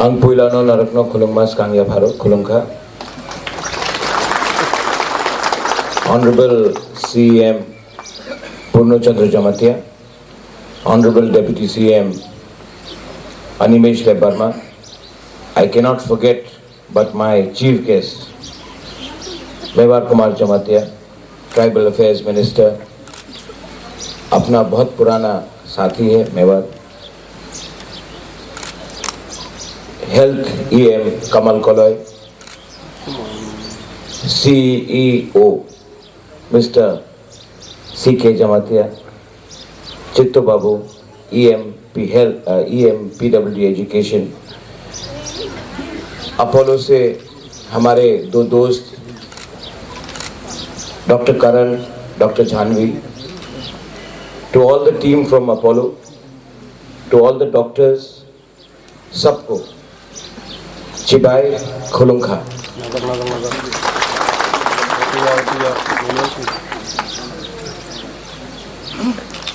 Ang puilano narakno khulungmas kangya pharo khulungkha. Honorable CM Purno Chandra Jamatia, Honorable Deputy CM Animesh Barma. I cannot forget but my chief guest Mewar Kumar Jamatia, Tribal Affairs Minister. अपना बहुत पुराना साथी है मेवार. Health EM Kamal Koloy, CEO mister CK Jamatia, Chitto बाबू EM PWD education. Apollo से हमारे दो दोस्त doctor Karan, doctor Janvi. To all the team from Apollo, to all the doctors, सबको चिबाई खुलुंखा.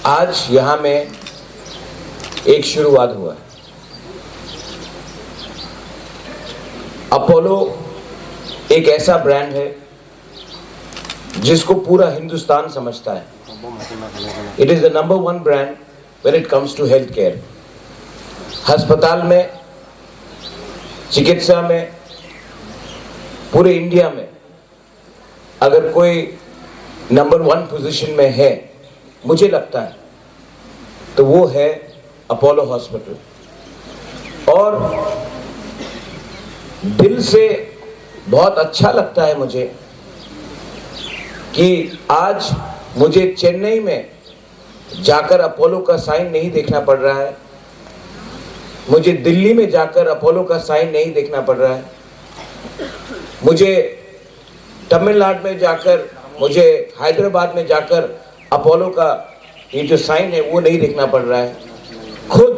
आज यहाँ में एक शुरुआत हुआ है. अपोलो एक ऐसा ब्रांड है जिसको पूरा हिंदुस्तान समझता है. It is the number one brand when it comes to health care. अस्पताल में, चिकित्सा में, पूरे इंडिया में अगर कोई नंबर वन पोजीशन में है, मुझे लगता है तो वो है अपोलो हॉस्पिटल. और दिल से बहुत अच्छा लगता है मुझे कि आज मुझे चेन्नई में जाकर अपोलो का साइन नहीं देखना पड़ रहा है. मुझे दिल्ली में जाकर अपोलो का साइन नहीं देखना पड़ रहा है. मुझे तमिलनाडु में जाकर, मुझे हैदराबाद में जाकर अपोलो का ये जो साइन है वो नहीं देखना पड़ रहा है. खुद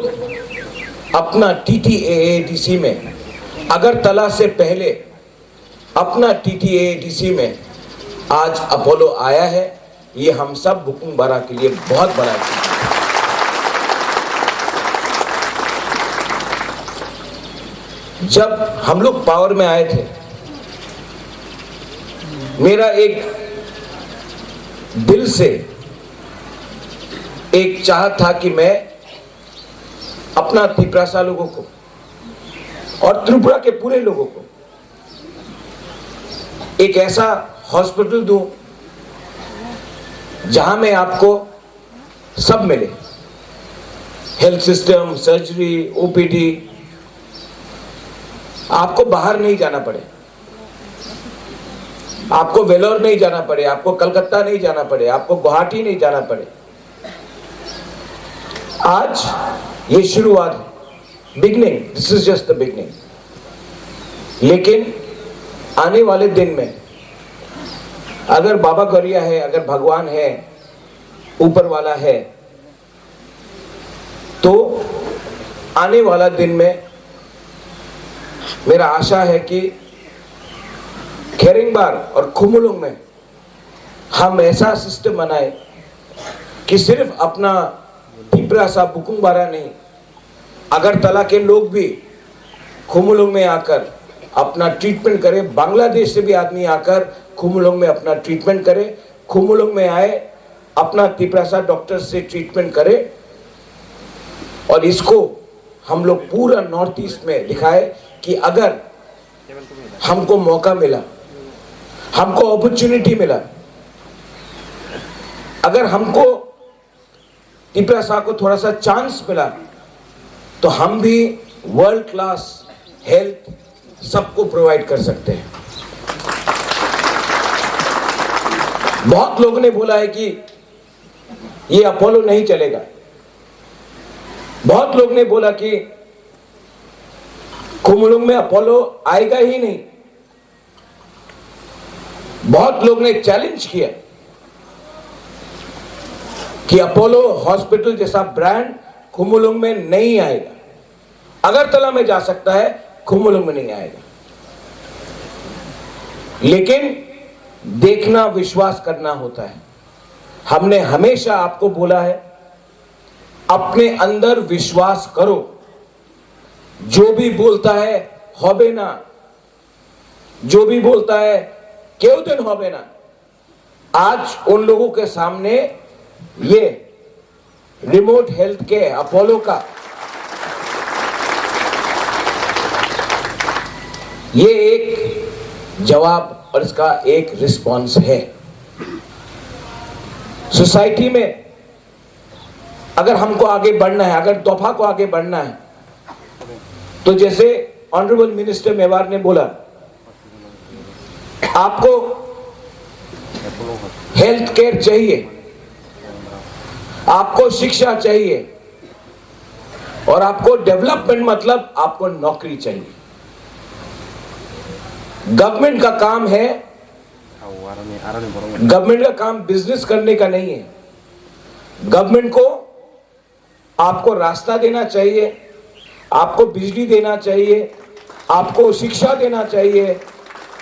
अपना TTAADC में, अगरतला से पहले अपना TTAADC में आज अपोलो आया है. ये हम सब बुकिंग बारा के लिए बहुत बड़ा है. जब हम लोग पावर में आए थे, मेरा एक दिल से एक चाहत था कि मैं अपना त्रिपुरा लोगों को और त्रिपुरा के पूरे लोगों को एक ऐसा हॉस्पिटल दूं जहां में आपको सब मिले. Health system, surgery, OPD. आपको बाहर नहीं जाना पड़े, आपको वेलोर नहीं जाना पड़े, आपको कलकत्ता नहीं जाना पड़े, आपको गुवाहाटी नहीं जाना पड़े. आज ये शुरुआत है, beginning. This is just the beginning. लेकिन आने वाले दिन में अगर बाबा गौरिया है, अगर भगवान है, ऊपर वाला है, तो आने वाला दिन में मेरा आशा है कि खेरिंगबार और खुमुलुंग में हम ऐसा सिस्टम बनाए कि सिर्फ अपना त्रिपुरा सा बुकुंगबारा नहीं, अगरतला के लोग भी खुमुलुंग में आकर अपना ट्रीटमेंट करें. बांग्लादेश से भी आदमी आकर खुमुलुंग में अपना ट्रीटमेंट करे. खुमुलुंग में आए, अपना त्रिपुरा डॉक्टर से ट्रीटमेंट करे. और इसको हम लोग पूरा नॉर्थ ईस्ट में दिखाए कि अगर हमको मौका मिला, हमको अपॉर्चुनिटी मिला, अगर हमको त्रिपुरा को थोड़ा सा चांस मिला, तो हम भी वर्ल्ड क्लास हेल्थ सबको प्रोवाइड कर सकते हैं. बहुत लोगों ने बोला है कि ये अपोलो नहीं चलेगा. बहुत लोग ने बोला कि खुमुलुंग में अपोलो आएगा ही नहीं. बहुत लोग ने चैलेंज किया कि अपोलो हॉस्पिटल जैसा ब्रांड खुमुलुंग में नहीं आएगा. अगरतला में जा सकता है, खुमुलुंग में नहीं आएगा. लेकिन देखना, विश्वास करना होता है. हमने हमेशा आपको बोला है, अपने अंदर विश्वास करो. जो भी बोलता है होबे ना, जो भी बोलता है क्यों दिन होबे ना, आज उन लोगों के सामने ये रिमोट हेल्थ के अपोलो का ये एक जवाब और इसका एक रिस्पॉन्स है। सोसाइटी में अगर हमको आगे बढ़ना है, अगर तोहफा को आगे बढ़ना है, तो जैसे ऑनरेबल मिनिस्टर मेवार ने बोला, आपको हेल्थ केयर चाहिए, आपको शिक्षा चाहिए और आपको डेवलपमेंट मतलब आपको नौकरी चाहिए। गवर्नमेंट का काम है, गवर्नमेंट का काम बिजनेस करने का नहीं है। गवर्नमेंट को आपको रास्ता देना चाहिए, आपको बिजली देना चाहिए, आपको शिक्षा देना चाहिए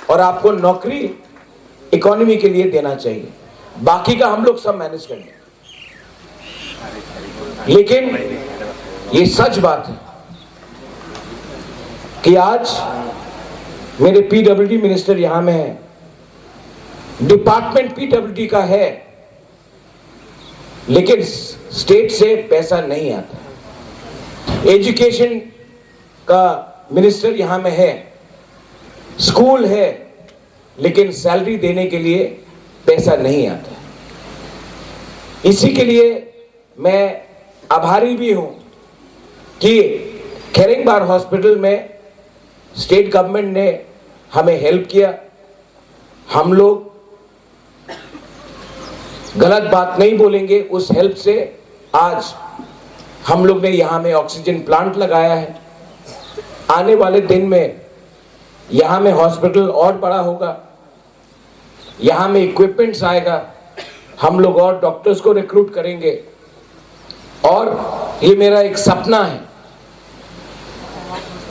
और आपको नौकरी इकोनॉमी के लिए देना चाहिए। बाकी का हम लोग सब मैनेज करेंगे। लेकिन ये सच बात है कि आज मेरे पीडब्ल्यूडी मिनिस्टर यहां में है, डिपार्टमेंट पीडब्ल्यूडी का है, लेकिन स्टेट से पैसा नहीं आता। एजुकेशन का मिनिस्टर यहां में है, स्कूल है, लेकिन सैलरी देने के लिए पैसा नहीं आता। इसी के लिए मैं आभारी भी हूं कि खेरेंगबार हॉस्पिटल में स्टेट गवर्नमेंट ने हमें हेल्प किया। हम लोग गलत बात नहीं बोलेंगे, उस हेल्प से आज हम लोग ने यहां में ऑक्सीजन प्लांट लगाया है। आने वाले दिन में यहां में हॉस्पिटल और बड़ा होगा, यहां में इक्विपमेंट्स आएगा, हम लोग और डॉक्टर्स को रिक्रूट करेंगे। और ये मेरा एक सपना है,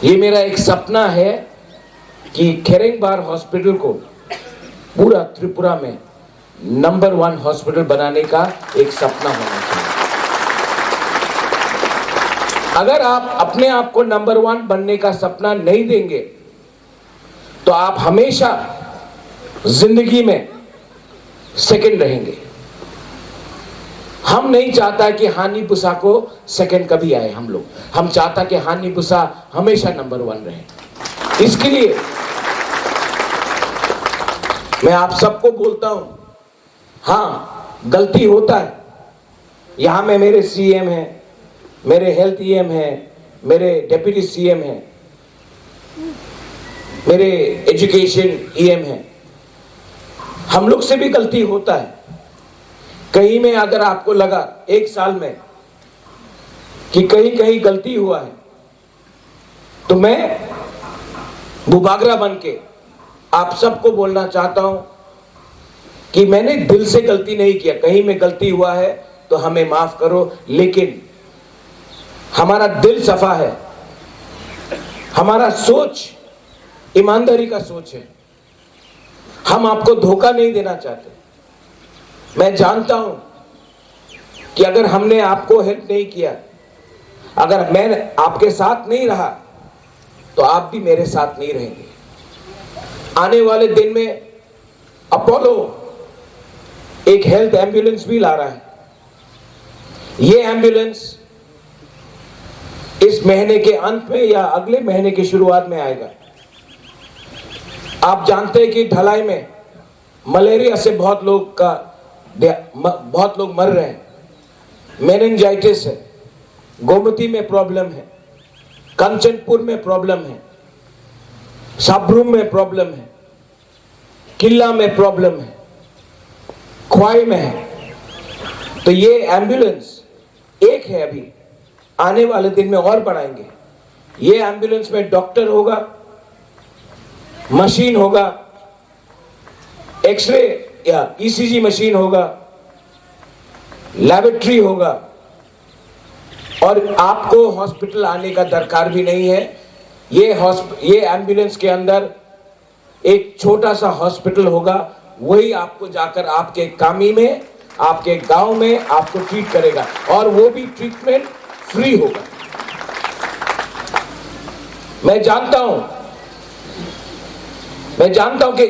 ये मेरा एक सपना है कि खेरेंगबार हॉस्पिटल को पूरा त्रिपुरा में नंबर 1 हॉस्पिटल बनाने का एक सपना होना चाहिए। अगर आप अपने आप को नंबर 1 बनने का सपना नहीं देंगे तो आप हमेशा जिंदगी में सेकंड रहेंगे। हम नहीं चाहता कि हानि बुसा को सेकंड कभी आए हम चाहता कि हानि बुसा हमेशा नंबर 1 रहे। इसके लिए मैं आप सबको बोलता हूं, हाँ गलती होता है। यहां में मेरे सीएम हैं, मेरे हेल्थ ईएम हैं, मेरे डिप्टी सीएम हैं, मेरे एजुकेशन ईएम हैं। हम लोग से भी गलती होता है। कहीं में अगर आपको लगा एक साल में कि कहीं कहीं गलती हुआ है, तो मैं बुबागरा बन के आप सबको बोलना चाहता हूं कि मैंने दिल से गलती नहीं किया। कहीं में गलती हुआ है तो हमें माफ करो, लेकिन हमारा दिल सफा है, हमारा सोच ईमानदारी का सोच है। हम आपको धोखा नहीं देना चाहते। मैं जानता हूं कि अगर हमने आपको हेल्प नहीं किया, अगर मैं आपके साथ नहीं रहा, तो आप भी मेरे साथ नहीं रहेंगे। आने वाले दिन में अपोलो एक हेल्थ एम्बुलेंस भी ला रहा है। ये एम्बुलेंस इस महीने के अंत में या अगले महीने की शुरुआत में आएगा। आप जानते हैं कि ढलाई में मलेरिया से बहुत लोग मर रहे हैं, मेनिंजाइटिस है, गोमती में प्रॉब्लम है, कंचनपुर में प्रॉब्लम है, साब्रूम में प्रॉब्लम है, किला में प्रॉब्लम है, ख्वाई में है। तो ये एम्बुलेंस एक है, अभी आने वाले दिन में और बढ़ाएंगे। ये एम्बुलेंस में डॉक्टर होगा, मशीन होगा, एक्सरे या ईसीजी मशीन होगा, लैबोरेटरी होगा, और आपको हॉस्पिटल आने का दरकार भी नहीं है। ये एम्बुलेंस के अंदर एक छोटा सा हॉस्पिटल होगा, वही आपको जाकर आपके कामी में, आपके गांव में आपको ट्रीट करेगा, और वो भी ट्रीटमेंट फ्री होगा। मैं जानता हूं कि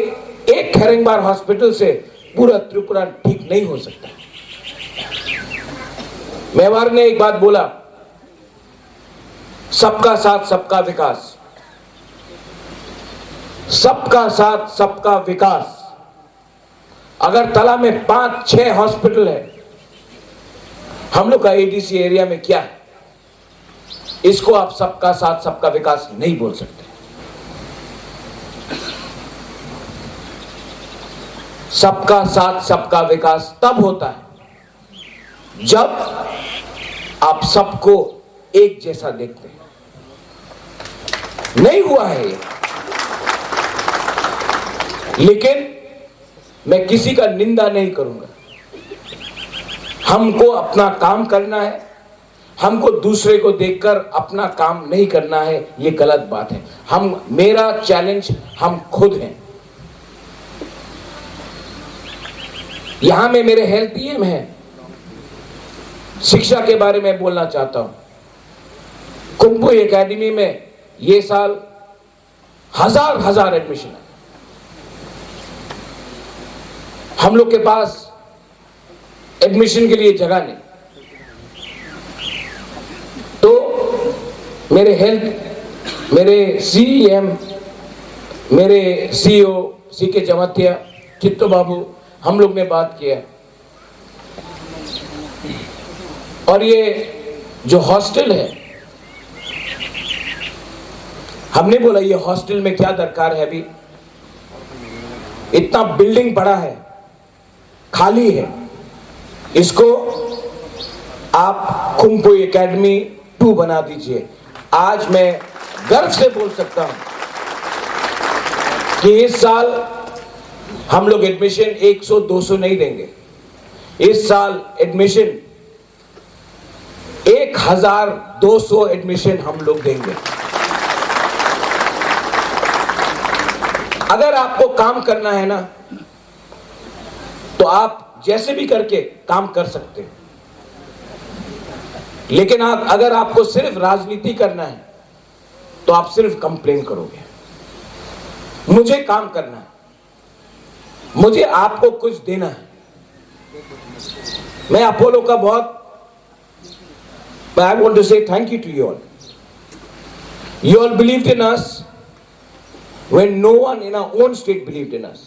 एक खैरंगबार हॉस्पिटल से पूरा त्रिपुरा ठीक नहीं हो सकता। मेवाड़ ने एक बात बोला, सबका साथ सबका विकास, सबका साथ सबका विकास। अगर तला में 5-6 हॉस्पिटल है, हम लोग का एडीसी एरिया में क्या है, इसको आप सबका साथ सबका विकास नहीं बोल सकते। सबका साथ सबका विकास तब होता है जब आप सबको एक जैसा देखते हैं। नहीं हुआ है ये, लेकिन मैं किसी का निंदा नहीं करूंगा। हमको अपना काम करना है, हमको दूसरे को देखकर अपना काम नहीं करना है, ये गलत बात है। मेरा चैलेंज हम खुद हैं। यहां में मेरे हेल्थ टीम है, शिक्षा के बारे में बोलना चाहता हूं। कुंभू एकेडमी में ये साल हजार एडमिशन है। हम लोग के पास एडमिशन के लिए जगह नहीं, तो मेरे सीएम, मेरे सीईओ सीके जमातिया, चित्तो बाबू, हम लोग ने बात किया और ये जो हॉस्टल है, हमने बोला ये हॉस्टल में क्या दरकार है। अभी इतना बिल्डिंग पड़ा है, खाली है, इसको आप कुंभू एकेडमी 2 बना दीजिए। आज मैं गर्व से बोल सकता हूं कि इस साल हम लोग एडमिशन 100-200 नहीं देंगे। इस साल एडमिशन 1200 एडमिशन हम लोग देंगे। अगर आपको काम करना है ना, तो आप जैसे भी करके काम कर सकते हैं, लेकिन अगर आपको सिर्फ राजनीति करना है तो आप सिर्फ कंप्लेन करोगे। मुझे काम करना है, मुझे आपको कुछ देना है। मैं अपोलो का I want to say thank you to you all. You all believed in us when no one in our own state believed in us.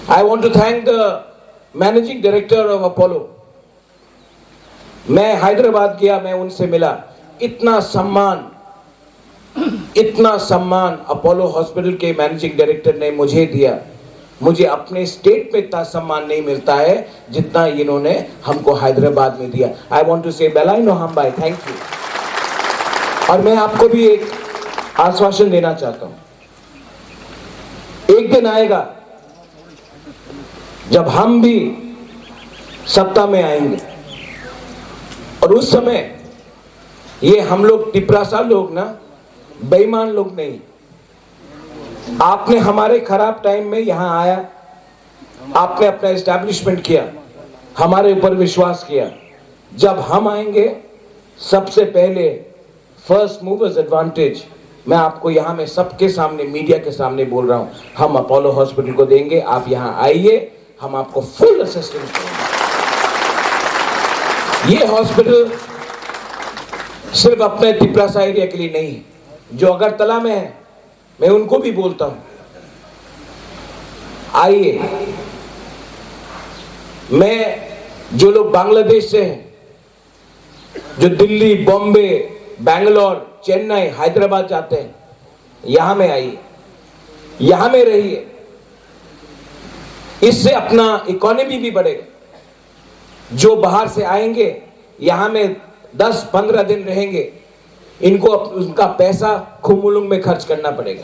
I want to thank the managing director of Apollo. मैं हैदराबाद गया, मैं उनसे मिला, इतना सम्मान Apollo hospital के managing director ने मुझे दिया। मुझे अपने स्टेट में इतना सम्मान नहीं मिलता है जितना इन्होंने हमको हैदराबाद में दिया। आई वॉन्ट टू से बेलाइनो हम भाई, थैंक यू। और मैं आपको भी एक आश्वासन देना चाहता हूं, एक दिन आएगा जब हम भी सत्ता में आएंगे और उस समय ये हम लोग टिपरासा लोग ना बेईमान लोग नहीं। आपने हमारे खराब टाइम में यहां आया, आपने अपना एस्टैब्लिशमेंट किया, हमारे ऊपर विश्वास किया। जब हम आएंगे सबसे पहले फर्स्ट मूवर्स एडवांटेज मैं आपको यहां में सबके सामने, मीडिया के सामने बोल रहा हूं, हम अपोलो हॉस्पिटल को देंगे। आप यहां आइए, हम आपको फुल असिस्टेंस देंगे। ये हॉस्पिटल सिर्फ अपने तिपरासा एरिया के लिए नहीं है, जो अगरतला में है, मैं उनको भी बोलता हूं आइए। मैं जो लोग बांग्लादेश से हैं, जो दिल्ली, बॉम्बे, बैंगलोर, चेन्नई, हैदराबाद जाते हैं, यहां में आइए, यहां में रहिए। इससे अपना इकोनॉमी भी बढ़ेगा। जो बाहर से आएंगे यहां में 10-15 दिन रहेंगे, इनको उनका पैसा खुमुलुंग में खर्च करना पड़ेगा।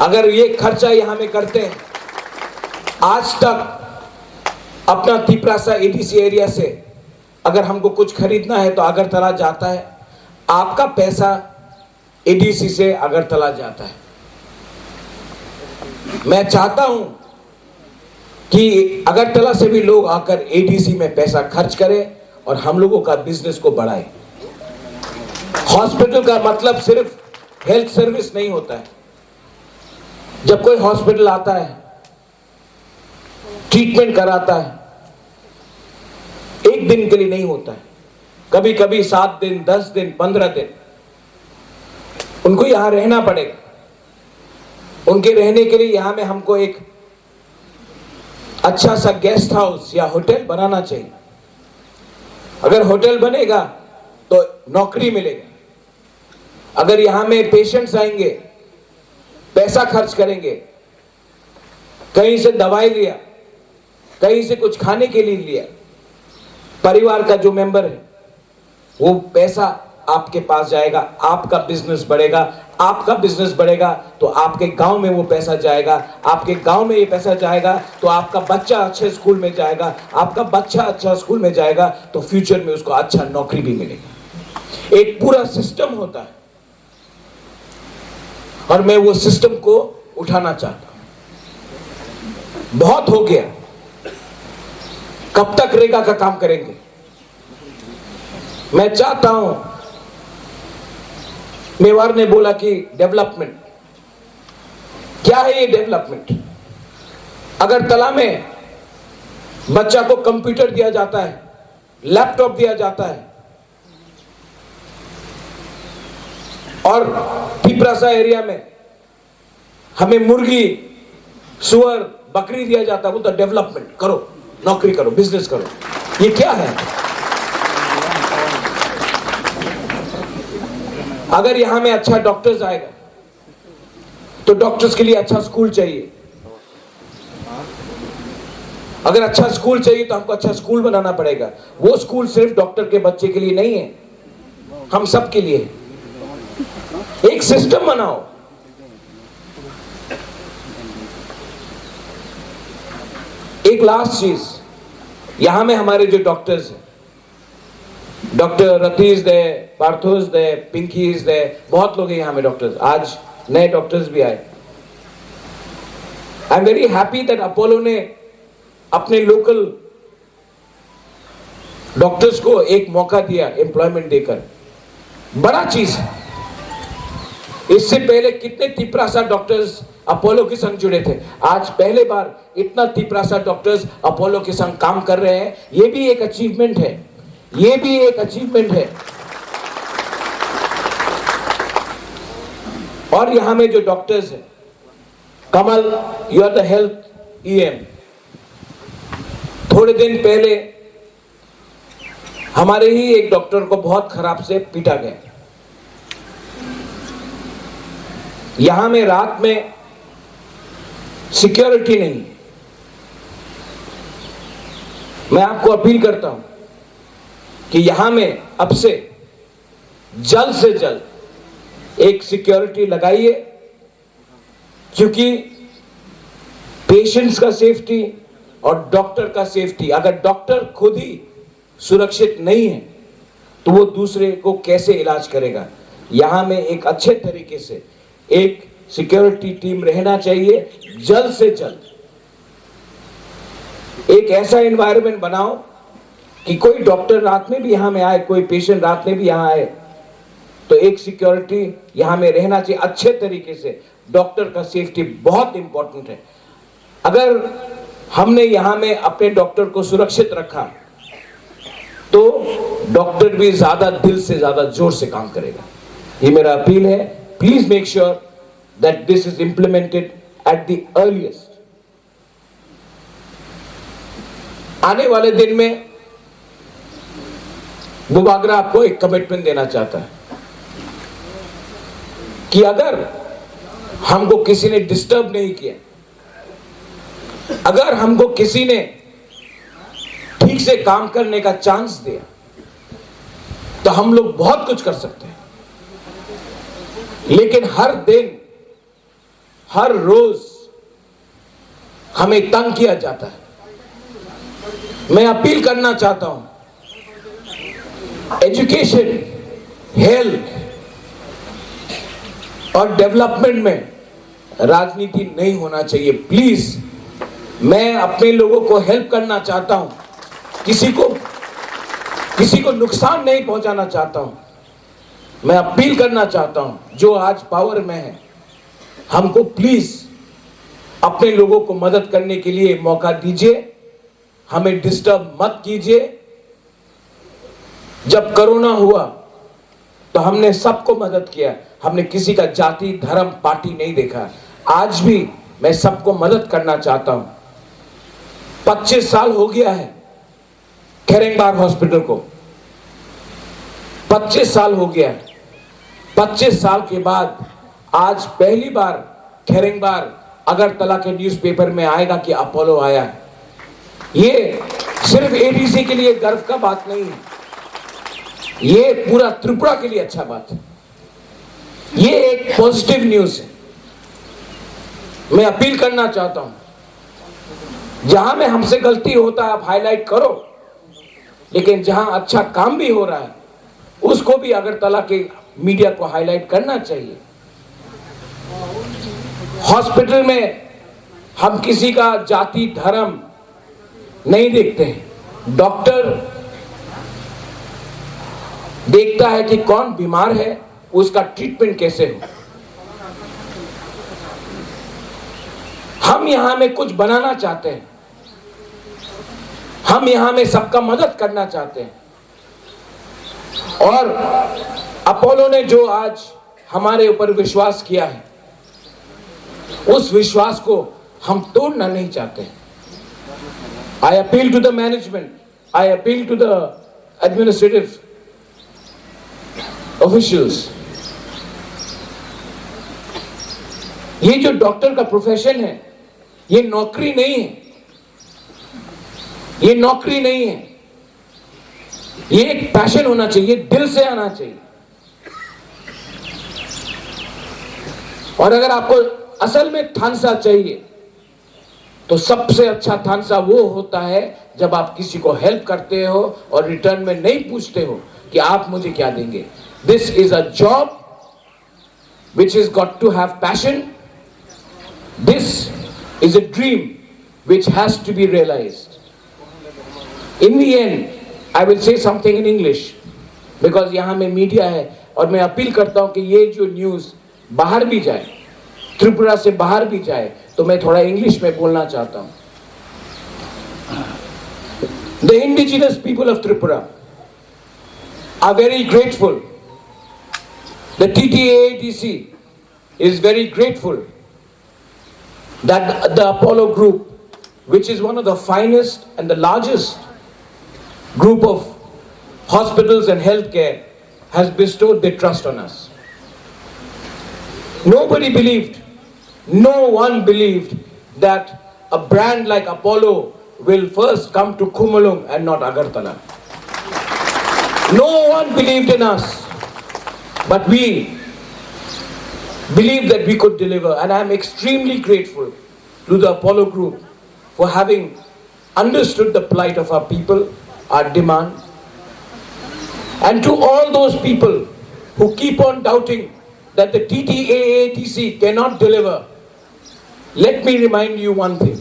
अगर ये खर्चा यहां में करते हैं, आज तक अपना तिपरासा एडीसी एरिया से अगर हमको कुछ खरीदना है तो अगरतला जाता है, आपका पैसा एडीसी से अगरतला जाता है। मैं चाहता हूं कि अगरतला से भी लोग आकर एडीसी में पैसा खर्च करें और हम लोगों का बिजनेस को बढ़ाएं। हॉस्पिटल का मतलब सिर्फ हेल्थ सर्विस नहीं होता है। जब कोई हॉस्पिटल आता है, ट्रीटमेंट कराता है, एक दिन के लिए नहीं होता है, कभी कभी 7 दिन, 10 दिन, 15 दिन उनको यहां रहना पड़ेगा। उनके रहने के लिए यहां में हमको एक अच्छा सा गेस्ट हाउस या होटल बनाना चाहिए। अगर होटल बनेगा तो नौकरी मिलेगा। अगर यहां में पेशेंट्स आएंगे, पैसा खर्च करेंगे, कहीं से दवाई लिया, कहीं से कुछ खाने के लिए लिया, परिवार का जो मेंबर है वो पैसा आपके पास जाएगा, आपका बिजनेस बढ़ेगा। आपका बिजनेस बढ़ेगा तो आपके गांव में वो पैसा जाएगा, आपके गांव में ये पैसा जाएगा तो आपका बच्चा अच्छे स्कूल में जाएगा, आपका बच्चा अच्छा स्कूल में जाएगा तो फ्यूचर में उसको अच्छा नौकरी भी मिलेगा। एक पूरा सिस्टम होता है और मैं वो सिस्टम को उठाना चाहता हूं। बहुत हो गया, कब तक रेगा का काम करेंगे? मैं चाहता हूं, मेवार ने बोला कि डेवलपमेंट क्या है? ये डेवलपमेंट, अगर तला में बच्चा को कंप्यूटर दिया जाता है, लैपटॉप दिया जाता है और पिपरासा एरिया में हमें मुर्गी, सुअर, बकरी दिया जाता है, वो तो डेवलपमेंट करो, नौकरी करो, बिजनेस करो, ये क्या है? अगर यहां में अच्छा डॉक्टर्स आएगा तो डॉक्टर्स के लिए अच्छा स्कूल चाहिए। अगर अच्छा स्कूल चाहिए तो हमको अच्छा स्कूल बनाना पड़ेगा। वो स्कूल सिर्फ डॉक्टर के बच्चे के लिए नहीं है, हम सब के लिए है। एक सिस्टम बनाओ। एक लास्ट चीज, यहां में हमारे जो डॉक्टर्स हैं, डॉक्टर रतीश दे, पार्थोस दे, पिंकीज दे, बहुत लोग हैं यहां में डॉक्टर्स। आज नए डॉक्टर्स भी आए। I am very happy that Apollo ने अपने लोकल डॉक्टर्स को एक मौका दिया एम्प्लॉयमेंट देकर। बड़ा चीज है। इससे पहले कितने तिपरासा डॉक्टर्स अपोलो के संग जुड़े थे, आज पहले बार इतना तिपरासा डॉक्टर्स अपोलो के संग काम कर रहे हैं। ये भी एक अचीवमेंट है, ये भी एक अचीवमेंट है। और यहां में जो डॉक्टर्स हैं, Kamal, you are the health EM. थोड़े दिन पहले हमारे ही एक डॉक्टर को बहुत खराब से पीटा गया। यहां में रात में सिक्योरिटी नहीं है। मैं आपको अपील करता हूं कि यहां में अब से जल्द एक सिक्योरिटी लगाइए, क्योंकि पेशेंट्स का सेफ्टी और डॉक्टर का सेफ्टी, अगर डॉक्टर खुद ही सुरक्षित नहीं है तो वो दूसरे को कैसे इलाज करेगा? यहां में एक अच्छे तरीके से एक सिक्योरिटी टीम रहना चाहिए। जल्द से जल्द एक ऐसा एनवायरनमेंट बनाओ कि कोई डॉक्टर रात में भी यहां में आए, कोई पेशेंट रात में भी यहां आए तो एक सिक्योरिटी यहां में रहना चाहिए अच्छे तरीके से। डॉक्टर का सेफ्टी बहुत इंपॉर्टेंट है। अगर हमने यहां में अपने डॉक्टर को सुरक्षित रखा तो डॉक्टर भी ज्यादा दिल से ज्यादा जोर से काम करेगा। ये मेरा अपील है। Please make sure that this is implemented at the earliest. आने वाले दिन में बुबागरा आपको एक कमिटमेंट देना चाहता है कि अगर हमको किसी ने डिस्टर्ब नहीं किया, अगर हमको किसी ने ठीक से काम करने का चांस दिया तो हम लोग बहुत कुछ कर सकते हैं। लेकिन हर दिन, हर रोज हमें तंग किया जाता है। मैं अपील करना चाहता हूं, एजुकेशन, हेल्थ और डेवलपमेंट में राजनीति नहीं होना चाहिए। प्लीज, मैं अपने लोगों को हेल्प करना चाहता हूं, किसी को नुकसान नहीं पहुंचाना चाहता हूं, मैं अपील करना चाहता हूं, जो आज पावर में है, हमको प्लीज अपने लोगों को मदद करने के लिए मौका दीजिए, हमें डिस्टर्ब मत कीजिए। जब कोरोना हुआ तो हमने सबको मदद किया, हमने किसी का जाति धर्म पार्टी नहीं देखा। आज भी मैं सबको मदद करना चाहता हूं। 25 साल हो गया है खेरेंगबार हॉस्पिटल को, 25 साल हो गया है। 25 साल के बाद आज पहली बार खेरेंगबार अगरतला के न्यूज़पेपर में आएगा कि अपोलो आया है। ये सिर्फ एडीसी के लिए गर्व का बात नहीं है, ये पूरा त्रिपुरा के लिए अच्छा बात है। ये एक पॉजिटिव न्यूज है। मैं अपील करना चाहता हूं, जहां में हमसे गलती होता है आप हाईलाइट करो, लेकिन जहां अच्छा काम भी हो रहा है उसको भी अगरतला के मीडिया को हाईलाइट करना चाहिए। हॉस्पिटल में हम किसी का जाति धर्म नहीं देखते हैं। डॉक्टर देखता है कि कौन बीमार है, उसका ट्रीटमेंट कैसे हो। हम यहां में कुछ बनाना चाहते हैं, हम यहां में सबका मदद करना चाहते हैं। और अपोलो ने जो आज हमारे ऊपर विश्वास किया है, उस विश्वास को हम तोड़ना नहीं चाहते। I appeal to the management, I appeal to the administrative officials, ये जो डॉक्टर का प्रोफेशन है, ये नौकरी नहीं है, ये नौकरी नहीं है, ये एक पैशन होना चाहिए, दिल से आना चाहिए। और अगर आपको असल में थानसा चाहिए तो सबसे अच्छा थानसा वो होता है जब आप किसी को हेल्प करते हो और रिटर्न में नहीं पूछते हो कि आप मुझे क्या देंगे। This is a job which has got to have passion. This is a dream which has to be realized. In the end, I will say something in English because यहाँ में मीडिया है और मैं अपील करता हूँ कि ये जो न्यूज़ बाहर भी जाए, त्रिपुरा से बाहर भी जाए, तो मैं थोड़ा इंग्लिश में बोलना चाहता हूँ। The indigenous people of Tripura are very grateful. The TTAATC is very grateful that the Apollo Group, which is one of the finest and the largest group of hospitals and healthcare, has bestowed their trust on us. Nobody believed, no one believed that a brand like Apollo will first come to Kumalung and not Agartala. No one believed in us, but we believed that we could deliver, and I am extremely grateful to the Apollo Group for having understood the plight of our people, our demand, and to all those people who keep on doubting that the TTAATC cannot deliver. Let me remind you one thing.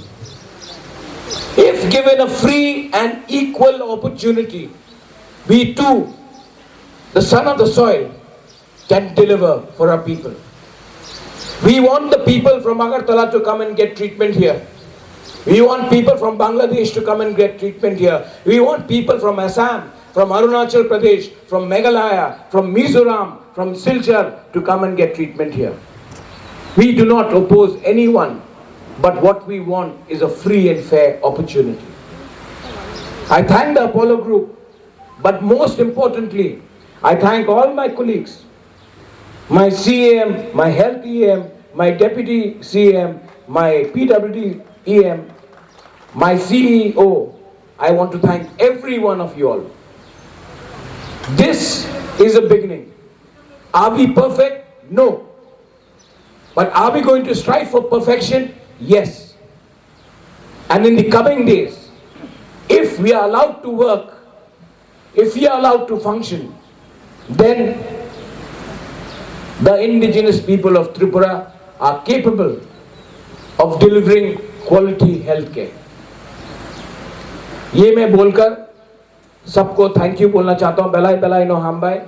If given a free and equal opportunity, we too, the son of the soil, can deliver for our people. We want the people from Agartala to come and get treatment here. We want people from Bangladesh to come and get treatment here. We want people from Assam, from Arunachal Pradesh, from Meghalaya, from Mizoram, from Silchar to come and get treatment here. We do not oppose anyone, but what we want is a free and fair opportunity. I thank the Apollo Group, but most importantly, I thank all my colleagues, my CAM, my health EM, my deputy CAM, my PWD EM, my CEO. I want to thank every one of you all. This is a beginning. Are we perfect? No. But are we going to strive for perfection? Yes. And in the coming days, if we are allowed to work, if we are allowed to function, then the indigenous people of Tripura are capable of delivering quality health care. ये मैं बोलकर सबको thank you बोलना चाहता हूँ। बेलाई बेलाई no हम bye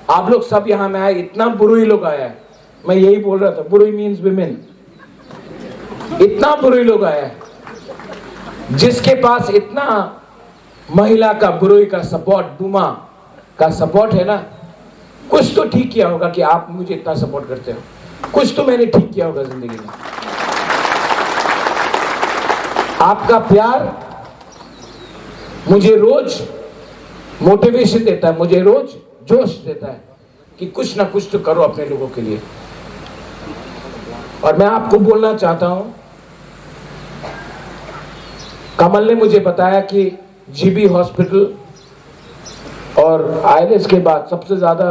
आप लोग सब यहां में आए, इतना बुरुई लोग आया है, मैं यही बोल रहा था, बुरुई मीन्स विमेन, इतना बुरुई लोग आया है, जिसके पास इतना महिला का बुरुई का सपोर्ट, बुमा का सपोर्ट है ना, कुछ तो ठीक किया होगा कि आप मुझे इतना सपोर्ट करते हो, कुछ तो मैंने ठीक किया होगा जिंदगी में। आपका प्यार मुझे रोज मोटिवेशन देता है, मुझे रोज जोश देता है कि कुछ ना कुछ तो करो अपने लोगों के लिए। और मैं आपको बोलना चाहता हूं, कमल ने मुझे बताया कि जीबी हॉस्पिटल और आईएलएस के बाद सबसे ज्यादा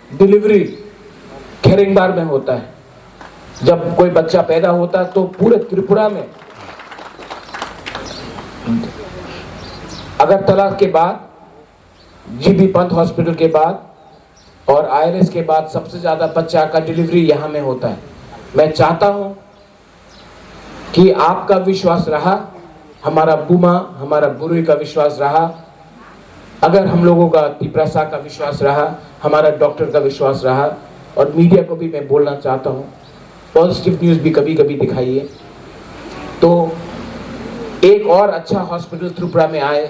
डिलीवरी खेरिंगबार में होता है। जब कोई बच्चा पैदा होता है तो पूरे त्रिपुरा में, अगरतला के बाद, जीबी पंत हॉस्पिटल के बाद और आईएलएस के बाद सबसे ज्यादा बच्चा का डिलीवरी यहां में होता है। मैं चाहता हूं कि आपका विश्वास रहा, हमारा बुमा, हमारा बुरुई का विश्वास रहा, अगर हम लोगों का तिपरासा का विश्वास रहा, हमारा डॉक्टर का विश्वास रहा, और मीडिया को भी मैं बोलना चाहता हूं, पॉजिटिव न्यूज भी कभी कभी दिखाइए। तो एक और अच्छा हॉस्पिटल त्रिपुरा में आए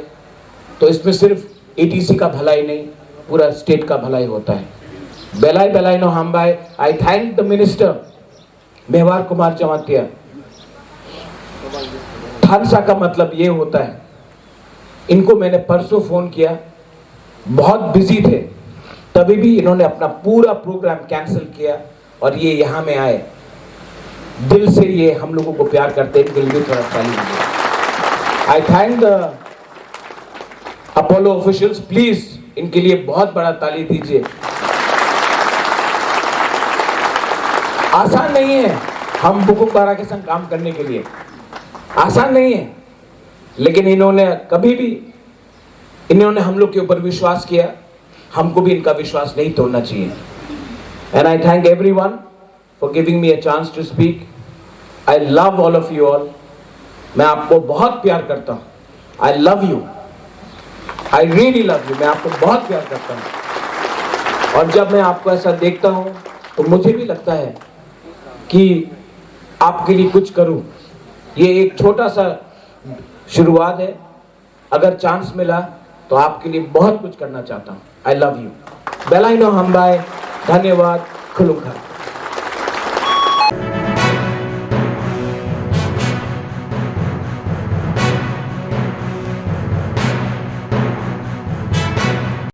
तो इसमें सिर्फ एटीसी का भलाई नहीं, पूरा स्टेट का भलाई होता है। बेलाई बेलाई नो हमबाई, I thank the minister Mevar Kumar Jamatia. थानसा का मतलब ये होता है, इनको मैंने परसों फोन किया, बहुत बिजी थे, तभी भी इन्होंने अपना पूरा प्रोग्राम कैंसिल किया और ये यहां में आए। दिल से ये हम लोगों को प्यार करते हैं, इनके लिए थोड़ा ताली दीजिए। आई thank the Apollo officials, please इनके लिए बहुत बड़ा ताली दीजिए। आसान नहीं है हम बुकुमबारा के संग काम करने के लिए, आसान नहीं है, लेकिन इन्होंने कभी भी, इन्होंने हम लोग के ऊपर विश्वास किया, हमको भी इनका विश्वास नहीं तोड़ना चाहिए। And I thank everyone for giving me a chance to speak. I love all of you all. मैं आपको बहुत प्यार करता हूं। I love you, I really love you. मैं आपको बहुत प्यार करता हूं, और जब मैं आपको ऐसा देखता हूं तो मुझे भी लगता है कि आपके लिए कुछ करूं। ये एक छोटा सा शुरुआत है, अगर चांस मिला तो आपके लिए बहुत कुछ करना चाहता हूं। I love you. बेलाई नो हमबाई, धन्यवाद, खुलुमखा।